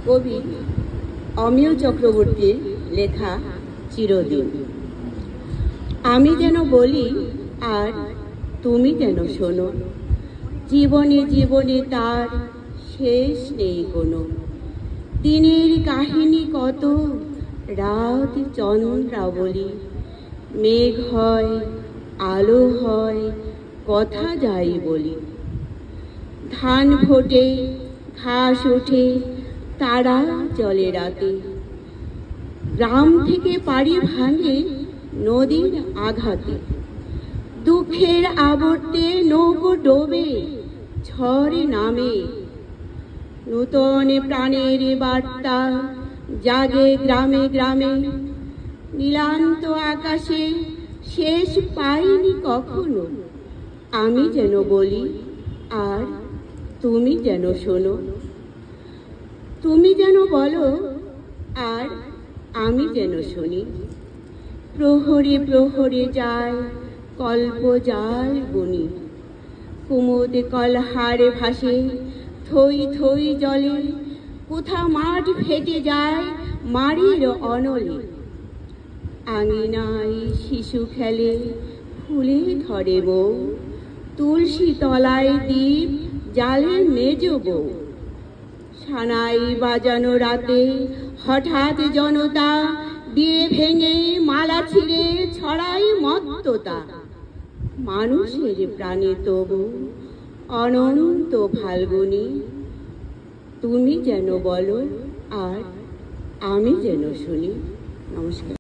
কবি অমিয় চক্রবর্তীর লেখা চিরদিন। আমি যেন বলি আর তুমি যেন শোনো, জীবনে জীবনে তার শেষ নেই কোনো। দিনের কাহিনী কত, রাত চন্দ্রাবলী, মেঘ হয় আলো হয় কথা যাই বলি। ধান ফোটে ঘাস ওঠে তারা চলে রাতে, গ্রাম থেকে পাড়ি ভাঙে নদীর আঘাতে। দুঃখের আবর্তে নৌকো ডোবে ঝড়ে নামে, নূতন প্রাণের বার্তা জাগে গ্রামে গ্রামে। নীলান্ত আকাশে শেষ পাইনি কখনো, আমি যেন বলি আর তুমি যেন শোনো। তুমি যেন বলো আর আমি যেন শুনি। প্রহরে প্রহরে যায় কল্প জাল বুনি, কুমুদ কলহারে ভাসে থই থই জলে। কোথা মাঠ ফেটে যায় মাড়ির অনলে, আঙিনায় শিশু খেলে ফুলে ধরে বউ। তুলসী তলায় দ্বীপ জালে মেজ বউ। সানাই বাজানো রাতে হঠাৎ জনতা, দিয়ে ভেঙে মালা ছিঁড়ে ছড়াই মত্ততা। মানুষের প্রাণে তবু অনন্ত ফাল্গুনি, তুমি যেন বলো আর আমি যেন শুনি। নমস্কার।